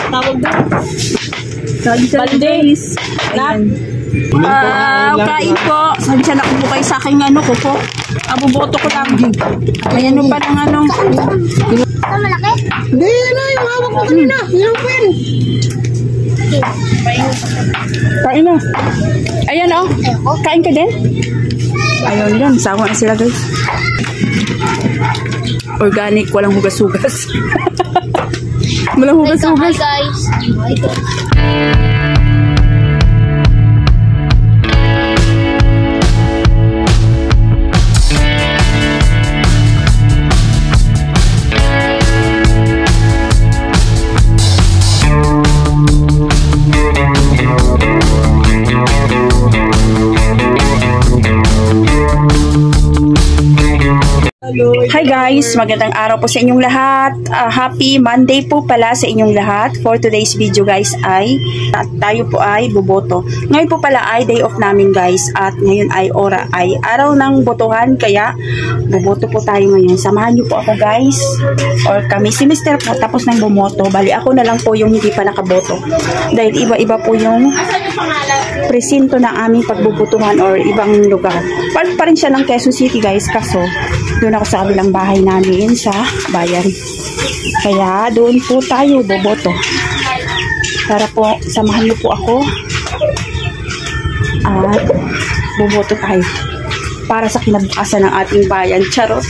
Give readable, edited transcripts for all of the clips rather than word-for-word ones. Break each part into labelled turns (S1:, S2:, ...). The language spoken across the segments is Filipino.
S1: tawag doon.
S2: Balde. Kain po. Sabi siya nakupo kayo sa akin ano ko po. Abuboto ko lang. May ano pa ng ano.
S1: Malaki?
S3: Hindi, na. Yung hawak mo kanina. Yung pen.
S2: Kain na. Ayan o. Kain ka din? Ayun yan. Sawa na sila guys. Organic. Walang hugas-hugas. Walang hugas-hugas.
S1: Hi guys.
S2: Hi guys, magandang araw po sa inyong lahat. Happy Monday po pala sa inyong lahat. For today's video guys ay tayo po ay boboto. Ngayon po pala ay day off namin guys at ngayon ay araw ng botohan kaya boboto po tayo ngayon. Samahan niyo po ako guys or kami si Mr. po tapos nang bumoto. Bali ako na lang po yung hindi pa nakaboto dahil iba-iba po yung presinto ng aming pagbubutuhan or ibang lugar. Part pa rin siya ng Quezon City guys kaso doon ako sa kabilang bahay namin sa bayan. Kaya doon po tayo boboto. Para po samahan niyo po ako at boboto tayo para sa kinabukasan ng ating bayan. Charot.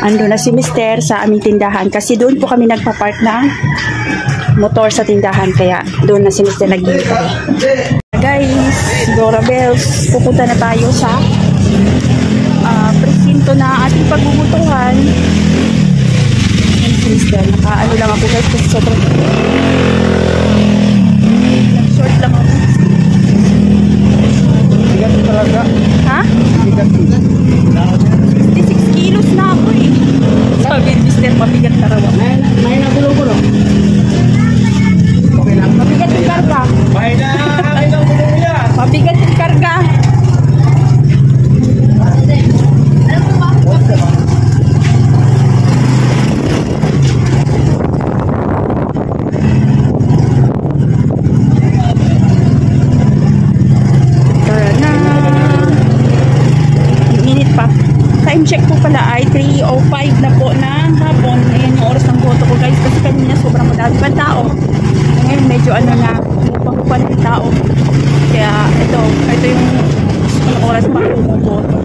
S2: Ando na si Mister sa aming tindahan kasi doon po kami nagpa-park ng motor sa tindahan kaya doon na si Mister nag-iintay. Guys, Dora Bells, pupunta na tayo sa presinto na ating pagbubutuhan. Yan si Mister, naka-ano lang ako guys kasi sobrang short lang ako.
S3: Bigat talaga.
S2: Ha?
S3: Bigat.
S2: 56 kilos na ako eh. Sabi ni Mister, mabigat na raw.
S3: May nagulo-gulo. Okay lang.
S2: Mabigat yung karga.
S3: May nagulo yan.
S2: Mabigat yung karga. Tara na. Init pa. Time check po pala ay 3:05 na po ng hapon. Ayan yung oras ng boto ko guys kasi kanina sobrang madami pa tao. Ngayon medyo ano na pa ng tao. Kaya ito yung oras pa ako boto.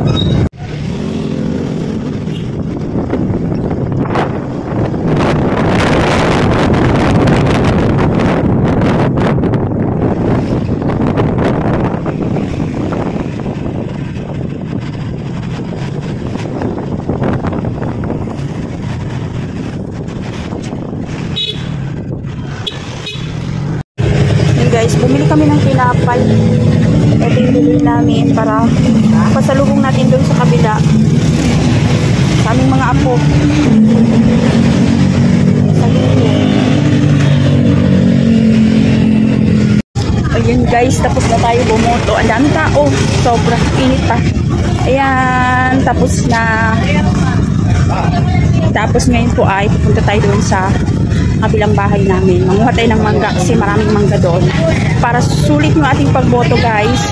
S2: Guys, bumili kami ng tinapay. Ito yung bili namin para pasalubong natin doon sa kabila sa aming mga apo. Ayan guys, tapos na tayo bumoto. Ang dami tao. Sobrang init pa. Ayan, tapos na. Tapos ngayon po ay pupunta tayo doon sa kabilang bahay namin. Manguha tayo ng mangga kasi maraming mangga doon. Para sulit yung ating pagboto guys,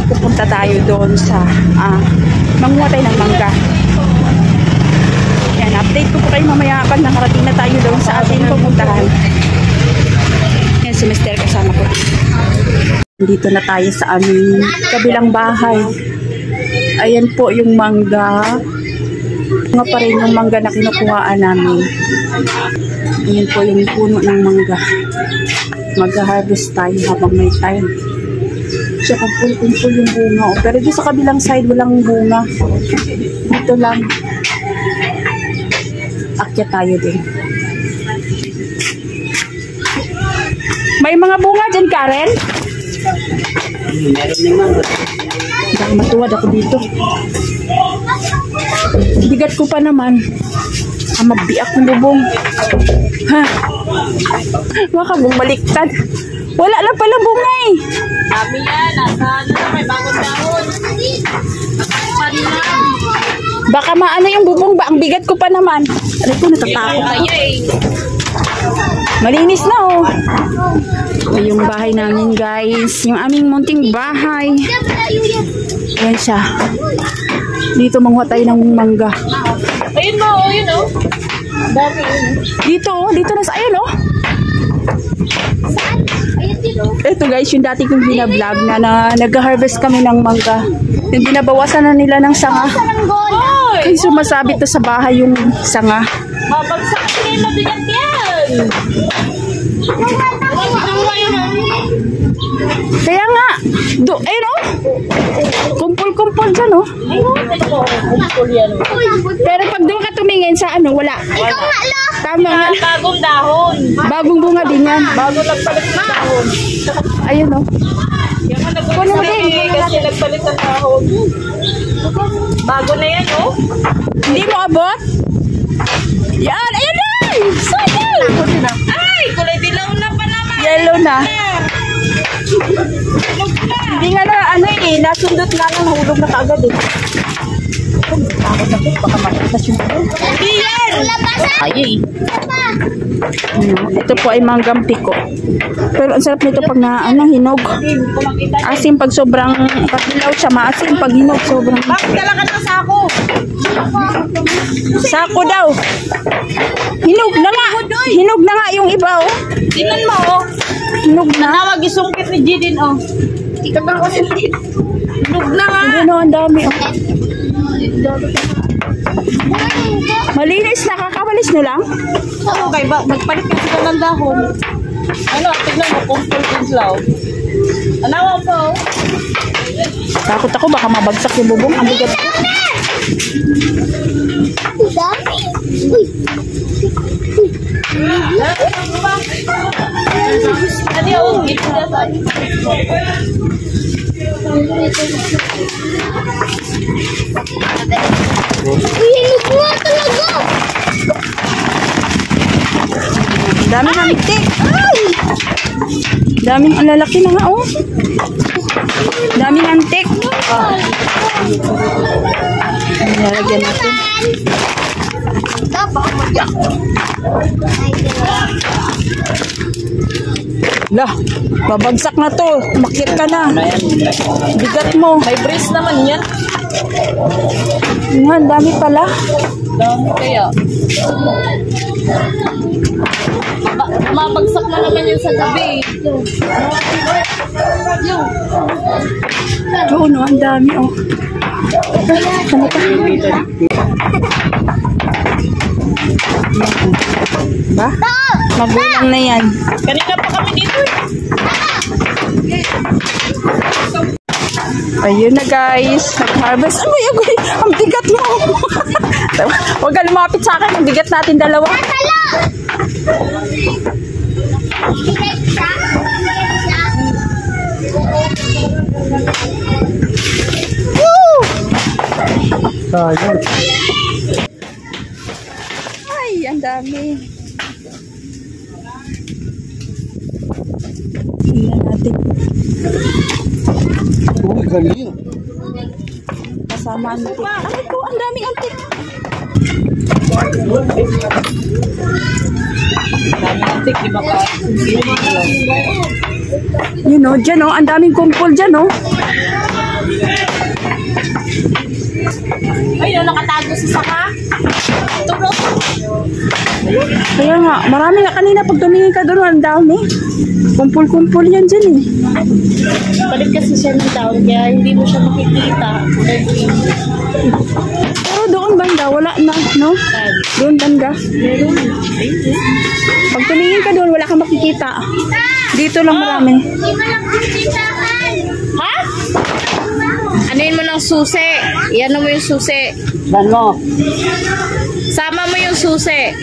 S2: pupunta tayo doon sa manguha tayo ng mangga. Yan, update ko po kayo mamaya pag nakarating na tayo doon sa ating pupuntahan. Yan si Mister kasama ko. Dito na tayo sa aming kabilang bahay. Ayan po yung mangga. Nga pa rin yung mangga na kinukuhaan namin. Ayan po yung puno ng mangga. Mag-harvest tayo habang may time. Siya kumpul-kumpul yung bunga. Pero dito sa kabilang side walang bunga. Dito lang. Akyat tayo din. May mga bunga dyan, Karen?
S3: Meron naman.
S2: Baka matuwad ako dito. Bigat ko pa naman. Mabiak ng bubong. Ha? Baka bumaliktad. Wala lang pala bunga eh.
S1: Sabi yan, nasa ano na may bagong dahon. Nakakpan na.
S2: Baka maano yung bubong ba? Ang bigat ko pa naman. Aray ko, natatakot ako. Malinis na oh. Ito yung bahay namin guys. Yung aming munting bahay. Ayan siya. Dito manguha tayo ng mangga.
S1: Ayun mo, ayun oh. Dami yun.
S2: Dito oh. Dito na sa ayun oh.
S1: Saan? Ayun dito.
S2: Ito guys, yung dati kong binablog na nag-harvest kami ng mangga. Yung binabawasan na nila ng sanga.
S1: Saranggola.
S2: Ay, sumasabit na sa bahay yung sanga.
S1: Mabagsak kasi mabigat yan.
S2: Kaya nga, ayun oh. Kumpul-kumpul dyan oh.
S1: Kumpul yan.
S2: Pero pag doon ka tumingin sa ano, wala.
S1: Ikaw nga la.
S2: Tama nga.
S1: Bagong dahon.
S2: Bagong bunga din yan.
S1: Bago nagpalit ng dahon.
S2: Ayun oh.
S1: Yan ang nagpalit kasi nagpalit ng dahon. Bago na yan oh.
S2: Hindi mo abot? Yan, ayun na! Sayang!
S1: Ay, kulay dilaw na pa naman.
S2: Yellow na. Hindi nga na, ano eh, nasundot nga lang, hulog na kaagad eh. Takot ako, baka makitas yung bulo.
S1: Hindi yan.
S2: Ay, ito po ay manggang piko. Pero ang sarap nito pag na, hinog. Asim pag sobrang, pag dilaw siya, maasim pag hinog, sobrang.
S1: Bakit dala ka ng sako?
S2: Sako daw. Hinog na nga. Hinog na nga yung iba oh.
S1: Tingnan mo oh.
S2: Hinog na.
S1: Nawag isungkit ni Jidin oh. Ikaw ba ko Hinog na nga.
S2: Hindi no, ang dami oh. Malinis na, kakawalis nyo lang.
S1: Okay ba? Nagpalit kasi ka ng dahon. Ano, tignan mo, kumpul din slaw. Anawa po.
S2: Takot ako, baka mabagsak yung bubong. Ang bigat ko.
S1: Dami. Ano yung ito na sa hinog nga talaga.
S2: Daming antik. Daming ang lalaki na nga oh. Daming antik. Nalagyan natin. Lah, babagsak na to. Makit ka na. Bigat mo.
S1: May brace naman yan.
S2: Nga, dami pala.
S1: Dami kaya. Mabagsak na naman yun sa gabi. Yung.
S2: Oo, no, ang dami oh. Ano ka? Ba? Magulang na yan.
S1: Kanina pa kami dito eh.
S2: Ayun na guys. Nag-harvest. Agoy, ang bigat mo. Huwag ka lumapit sa akin. Ang bigat natin dalawa. Woo!
S3: Sayang.
S2: Ay, ang dami. Tingnan natin.
S3: Oh, galing.
S2: Kasama antik. Ay, ito, ang daming antik.
S1: Dami antik, di ba pa?
S2: Yun o, dyan o, ang daming kumpol dyan o.
S1: Ayun, nakatago sa saka. Ito.
S2: Kaya nga, marami nga kanina pag tumingin ka doon, ang dami. Kumpul-kumpul yan dyan eh.
S1: Palit kasi siya ng taon, kaya hindi mo siya makikita.
S2: Pero doon banda, wala na, no? Doon banda. Pag tumingin ka doon, wala kang makikita. Dito lang marami.
S1: Ha? Anuin mo ng susi. Yan mo yung susi.
S3: Dan mo.
S1: Sama mo yung susi.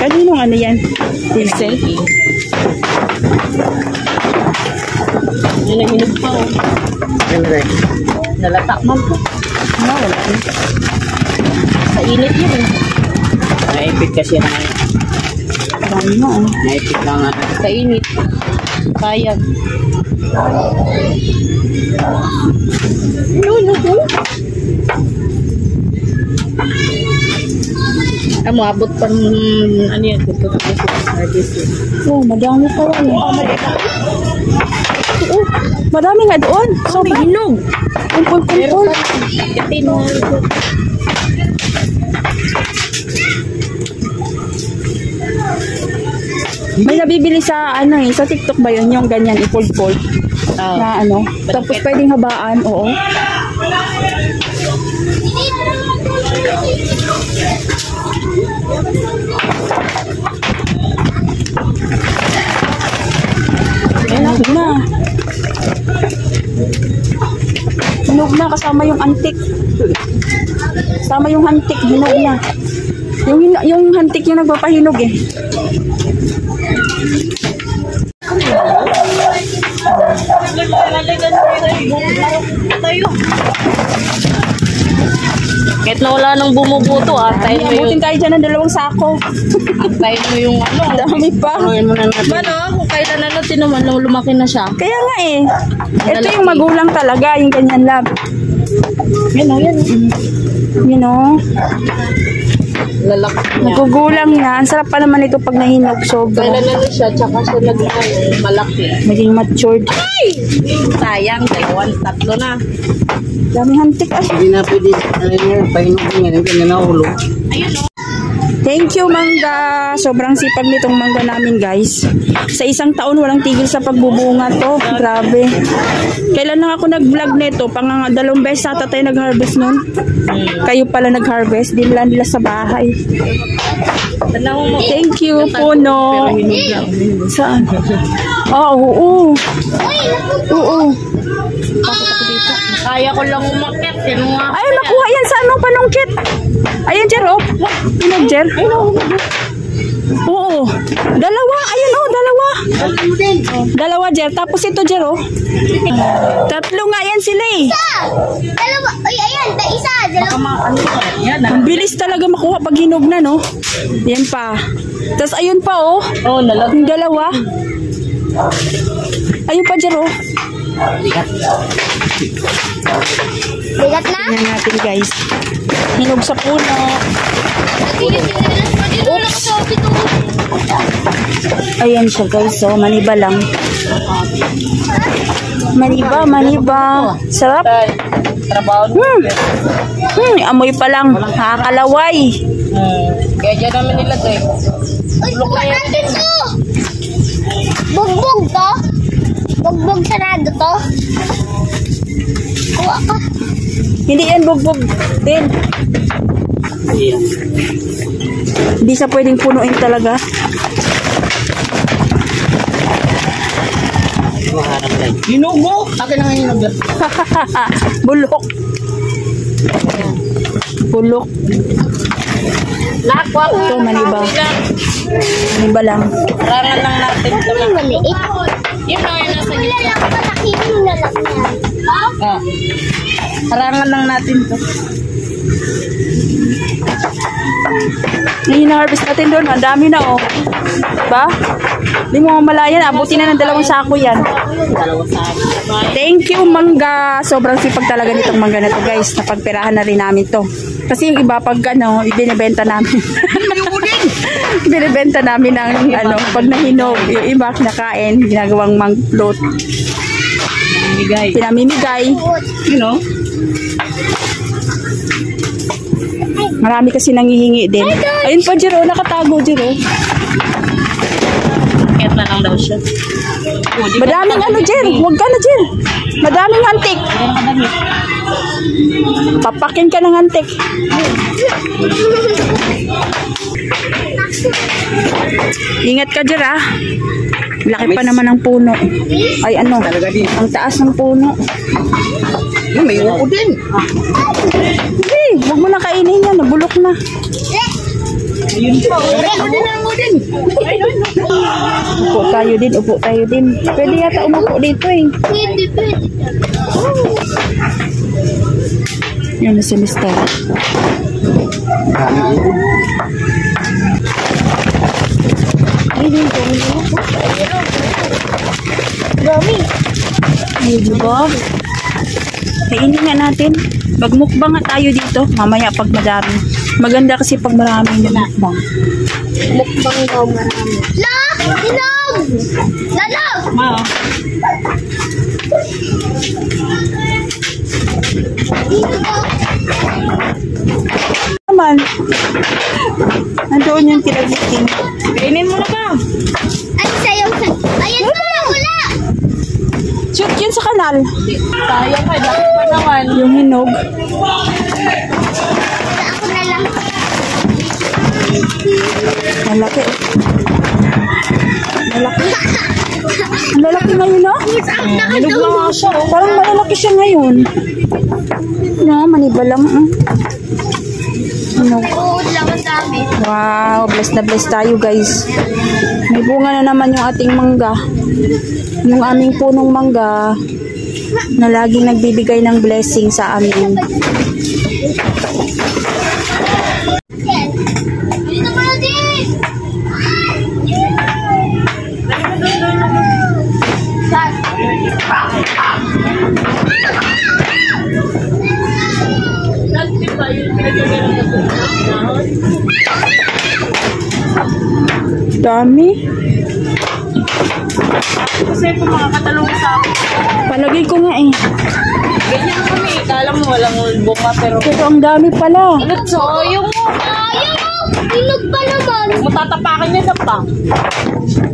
S2: Kaninong ano yan? Diesel?
S1: Yun ang hinog pa oh.
S3: Siyempre.
S1: Nalatak man po.
S2: No, wala na.
S1: Sa init yun eh.
S3: Naipit kasi na.
S2: Marami na oh.
S3: Naipit lang nga.
S1: Sa init. Sayang. Mo abot pa ano yan,
S2: Oh, madami pa yan. Oh, madami nga doon. So, hinog. Kumpul-kumpul. May nabibili sa ano sa TikTok ba yun? Yung ganyan, i-fold-fold. Na ano. Tapos pwedeng habaan, oo. Hinog na. Hinog na kasama yung antik. Kasama yung antik, hinog na. Yung antik yung nagpapahinog eh.
S1: Kahit na wala nang bumubuto, tayo mo yung...
S2: Abutin tayo dyan ng 2 sako.
S1: Tayo mo yung ano.
S2: Dami pa.
S1: Mano, kung kailan ano, tinuman, lumaki na siya.
S2: Kaya nga eh. Ito yung magulang talaga, yung ganyan lab.
S1: Yan o, yan o.
S2: You know?
S1: Lalaki niya.
S2: Nagugulang na. Ang sarap pa naman ito pag nahinog sobra.
S1: Kailan ano siya, tsaka siya malaki.
S2: Maging matured.
S1: Ay! Sayang, 2, 3 na.
S2: Dami hantik ah.
S3: Hindi na pwede, pahinugin yan, hindi na nahulog.
S1: Ayun o.
S2: Thank you, mangga. Sobrang sipag nitong mangga namin, guys. Sa 1 taon, walang tigil sa pagbubunga to. Grabe. Kailan na ako nag-vlog nito? 2 beses ata tayo nag-harvest nun. Kayo pala nag-harvest. Dinala nila sa bahay. Thank you, puno. Saan? Ah, oo. Oo.
S1: Kaya ko lang umakyat.
S2: Ay, makuha yan sa anong panungkit. Ayan, Jer, oh. Inog, Jer. Oo. Dalawa. Ayan, oh, dalawa. Dalawa, Jer. Tapos ito, Jer, oh. 3 nga yan sila, eh.
S4: Dalawa. Ay, ayan. Isa. Dalawa.
S2: Ang bilis talaga makuha pag hinog na, no? Yan pa. Tapos ayun pa, oh.
S1: Oh, nalag.
S2: Yung dalawa. Ayun pa, Jer, oh.
S4: Bigat na?
S2: Tingnan natin, guys. Hinog sa puno. Ayan siya, guys. So, maniba lang. Maniba. Sarap.
S1: Trabaho.
S2: Amoy pa lang. Nakakalaway.
S1: Kaya dyan namin nilagay.
S4: Uy, kuha natin to! Bugbog to? Bugbog sarado to? Kuha ka.
S2: Hindi yan bugbog din. Hindi siya pwedeng punuin talaga.
S3: Hinog mo! Akin na nga hinog.
S2: Bulok. Bulok.
S1: Nakwa ko.
S2: Ito, maniba. Maniba lang.
S1: Harangan lang natin ito.
S4: Yung maliit.
S1: Yun lang yung nasa
S4: Wala
S1: gitna.
S4: lang malaki yung lalaki yan.
S1: Ah. Harangan lang natin ito.
S2: Yung na-harvest natin doon, ang dami na, oh. Diba? Hindi mo mamalayan, abutin na ng 2 sako yan.
S1: Dalawa sa akin.
S2: Thank you, mangga. Sobrang sipag talaga nitong mangga na to, guys. Napagpirahan na rin namin to. Kasi yung iba, pag ano, ibinibenta namin. Binibenta namin ang, ano, pag nahinog. Yung iba, kinakain, ginagawang mang-float.
S1: Bigay.
S2: Pinamimigay.
S1: You know?
S2: Marami kasi nangihingi din. Ayun pa, Jero. Nakatago, Jero.
S1: Kaya na lang daw siya.
S2: Madaming ano, Jer. Huwag ka na, Jer. Madaming antik. Papakin ka ng antik. Ingat ka, Jer, ah. Laki pa naman ang puno. Ay, ano. Ang taas ng puno.
S3: May upo din.
S2: Hey, huwag mo na kainin yan. Nabulok na. Upo tayo din, upo tayo din. Pwede yata umupo dito eh.
S4: Pwede.
S2: Yan na si Mister. tayo, di ba? Kainin nga natin. Magmukbang nga tayo dito. Mamaya pag madami. Maganda kasi pag marami na mukbang.
S4: Mukbang daw marami. Lak! Hinog! Lalak!
S2: Ma. Naman. Nandoon yung kinagiting. Kainin mo na ba?
S4: Ay, sayo. Ayan pa, wala!
S2: Shoot yun sa kanal.
S1: Sayang ka, dami pa naman.
S2: Yung hinog.
S4: Ako na lang.
S2: Malaki. Malaki. Ang lalaki ngayon, no?
S1: Hinog lang nga siya.
S2: Parang malalaki siya ngayon. No, manibalang. Hinog.
S4: Oo, lang ang dami.
S2: Wow, blessed na blessed tayo, guys. May bunga na naman yung ating mangga. Yung aming punong mangga na laging nagbibigay ng blessing sa amin.
S4: Dito ka na din!
S2: Dami.
S1: Kasi ito makakatalong sa akin.
S2: Palagay ko nga eh.
S1: Ganyan kami. Kala mo walang bunga pero...
S2: Pero ang dami pala.
S1: Ano so, yung
S4: Ayaw mo! Hinog pa naman!
S1: matatapakan niya sa pang.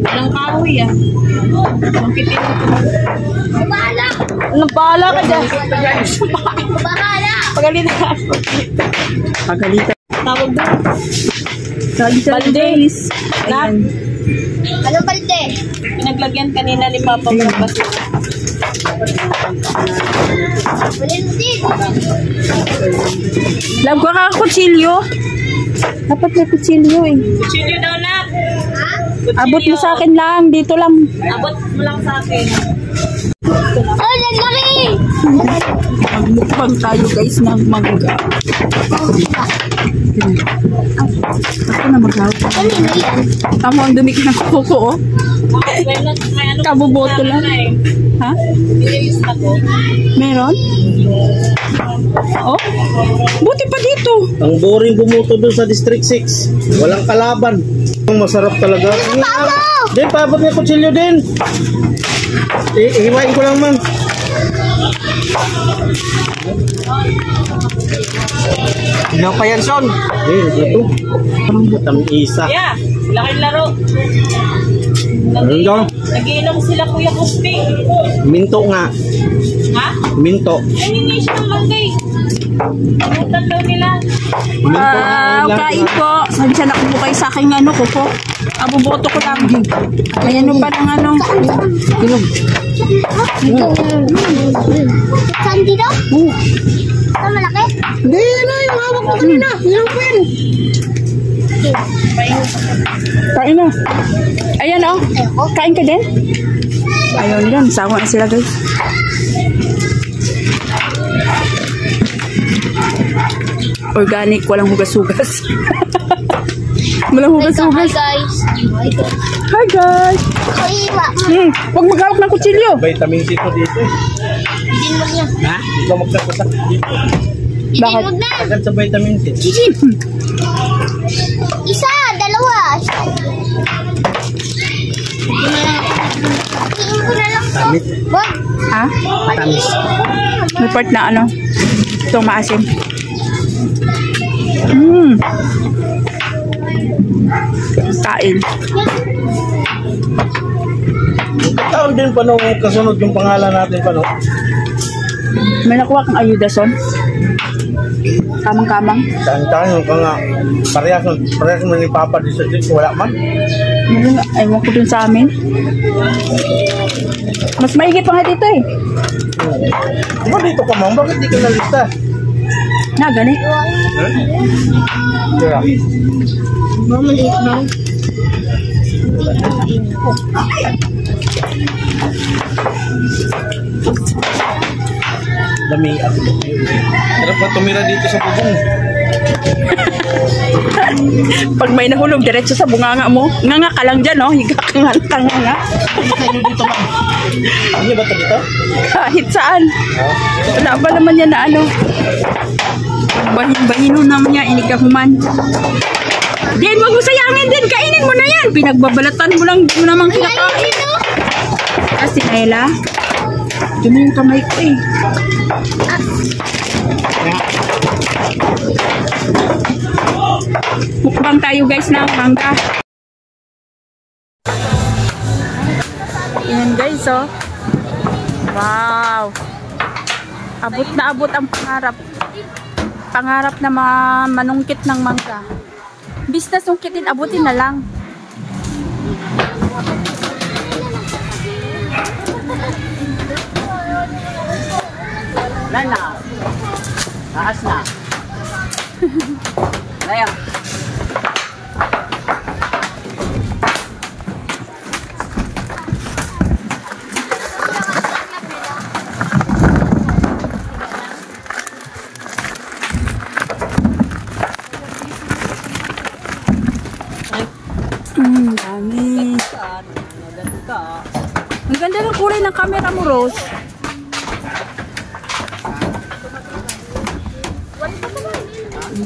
S1: Walang kahoy ah. Ang pitin.
S4: Bahala!
S1: Bahala ka dyan.
S4: Bahala!
S1: Pagalitan.
S2: Pagalitan.
S1: Tawag doon.
S2: Balde.
S1: Balde.
S2: Ayan.
S4: Anong balde?
S1: Pinaglagyan kanina ni Papa ng basura.
S4: Wala mo din!
S2: Love ko ka kutsilyo. Dapat may kutsilyo eh.
S1: Kutsilyo daw na.
S2: Abot mo sa akin lang. Dito lang.
S1: Abot mo lang sa akin.
S4: Oh, lalaki!
S2: Magmukbang tayo guys ng mangga. Ako na maghawak.
S4: Ano na yan?
S2: Tama ang dumi ng kuko oh.
S1: May ano
S2: Kabuboto lang.
S1: na eh.
S2: Ha?
S1: Nililis na ko.
S2: Meron? Oh? Buti pa dito.
S3: Ang boring bumuto doon sa District 6. Walang kalaban. Ang masarap talaga. Din, paabot niya kutsilyo din. Hiwain ko lang man. Ilaw pa yan, Son. Ito. Tamis-isa.
S1: Yeah, laking laro.
S3: Ano daw?
S1: Nag-iinom sila Kuya Kuspi.
S3: Minto nga.
S1: Ha?
S3: Minto.
S1: Ay, hindi siya ng manggay. Pumuntan daw nila.
S3: Minto.
S2: Kain po. Sabi siya nakubukay sa akin ano kuko. Abuboto ko lang. May ano pa ng ano.
S4: Saan dito? Saan malaki?
S3: Hindi, ano yung hawak mo kanina. Yung pen.
S2: Kain na. Ayan oh. Kain ka din? Ayaw nila. Nasawa na sila guys. Organic. Walang hugas-hugas. Walang
S4: Hi
S2: hugas-hugas.
S4: guys!
S2: Hi guys.
S4: Kaiwa!
S2: Huwag maghawak ng kutsilyo.
S3: Vitamin C to dito.
S4: Hindi mo niya.
S3: Ha? Ikaw magsasasak dito.
S4: Hindi
S2: Bakit?
S4: mo na!
S3: Agad sa vitamin C.
S4: Isa! Dalawa! Iin ko na lang to.
S3: Tamit.
S4: Wag!
S2: Ha?
S3: Tamis.
S2: May part na ano. Ito maasim. Kain.
S3: Taon din pa nung kasunod yung pangalan natin pa no?
S2: May nakuha kang ayuda son? Kamang-kamang.
S3: Saan ka nga parehas mo ni Papa dito wala man?
S2: Ewan ko dun sa amin. Mas maigi pa nga dito eh.
S3: Diba dito ka ma'am? Bakit di ka nalista?
S2: Na, gani.
S3: Kaya.
S4: Mamaliit na.
S3: Dami ako. Sarap pa tumira dito sa bubong.
S2: Pag may nahulog, diretso sa bunganga mo. Nga ka lang dyan, no? Higa ka nga nga.
S3: Kita nyo dito, ma'am. Ano ba ito dito?
S2: Kahit saan. Wala ba naman yan na ano? Bahin-bahino naman niya, inigahuman. Din, wag mo sayangin din. Kainin mo na yan. Pinagbabalatan mo lang, di mo namang kinakain. Kasi Naila, dumi yung kamay ko eh. Mukbang tayo guys ng mangga. Yan guys, oh. Wow. Abot na abot ang pangarap. Pangarap na manungkit ng mangga. Bis na sungkitin, abutin na lang.
S3: Lana. Taas na. Layang.
S2: Dami. Ang ganda ng kulay ng camera mo, Rose.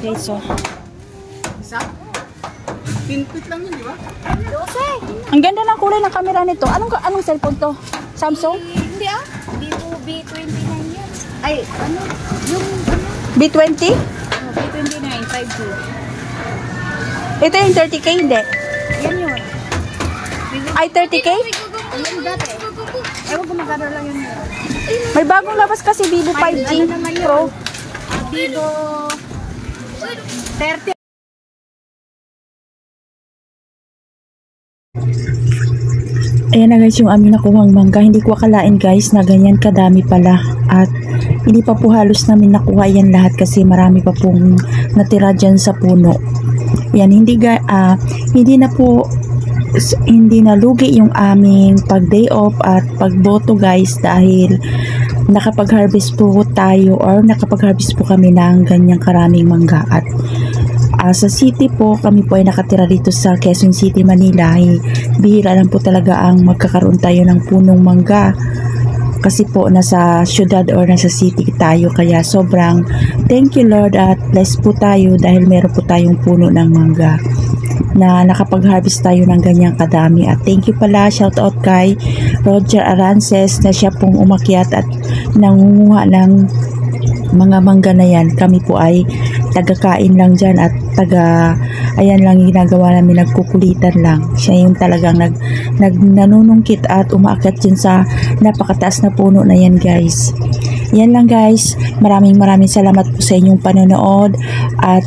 S2: Okay, so.
S3: Pinpit lang yun, di ba?
S2: Ang ganda ng kulay ng camera nito. Anong cellphone to? Samsung?
S4: Hindi ah. Vivo B29 yan. Ay, ano? Yung
S2: B20?
S4: B29, 5G.
S2: Ito yung 30K, hindi.
S4: Yan yun.
S2: Ay, 30K?
S4: Yung dati. Ewan ko magkano lang yun.
S2: May bagong labas kasi Vivo 5G Pro.
S4: Vivo 30.
S2: Ayan na guys yung aming nakuhang mangga. Hindi ko akalain guys na ganyan kadami pala. At hindi pa po halos namin nakuha yan lahat kasi marami pa pong natira dyan sa puno. Yan, hindi na lugi yung aming pag day off at pagboto guys dahil nakapag-harvest po tayo or nakapag-harvest po kami ng ganyang karaming mangga. At sa city po, kami po ay nakatira dito sa Quezon City, Manila. Bihira lang po talaga ang magkakaroon tayo ng punong mangga. Kasi po nasa syudad or nasa city tayo. Kaya sobrang thank you Lord at blessed po tayo dahil meron po tayong puno ng mangga na nakapag-harvest tayo ng ganyang kadami. At thank you pala, shout out kay Roger Arances na siya pong umakyat at nangunguha ng mga mangga na yan. Kami po ay taga-kain lang dyan at ayan lang yung ginagawa namin, nagkukulitan lang. Siya yung talagang nanunungkit at umaakyat dyan sa napakataas na puno na yan guys. Yan lang guys, maraming salamat po sa inyong panonood at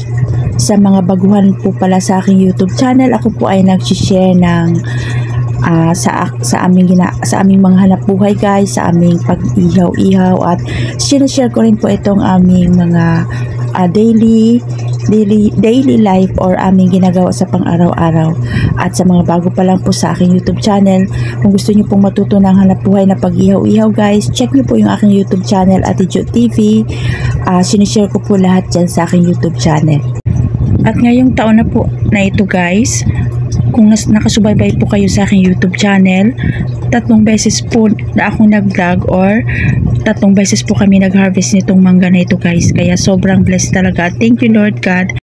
S2: sa mga baguhan po pala sa aking YouTube channel. Ako po ay nag-share ng sa aming mga hanap buhay guys, sa aming pag-ihaw-ihaw at sinashare ko rin po itong aming mga daily life or aming ginagawa sa pang-araw-araw. At sa mga bago pa lang po sa aking YouTube channel, kung gusto niyo pong matuto ng hanap buhay na pag-ihaw-ihaw guys, check niyo po yung aking YouTube channel Ate Jo TV. Sinashare ko po lahat dyan sa aking YouTube channel. At ngayong taon na po na ito guys, kung nakasubaybay po kayo sa aking YouTube channel, 3 beses po na ako nag-vlog or 3 beses po kami nag-harvest nitong mangga na ito guys. Kaya sobrang blessed talaga. Thank you Lord God.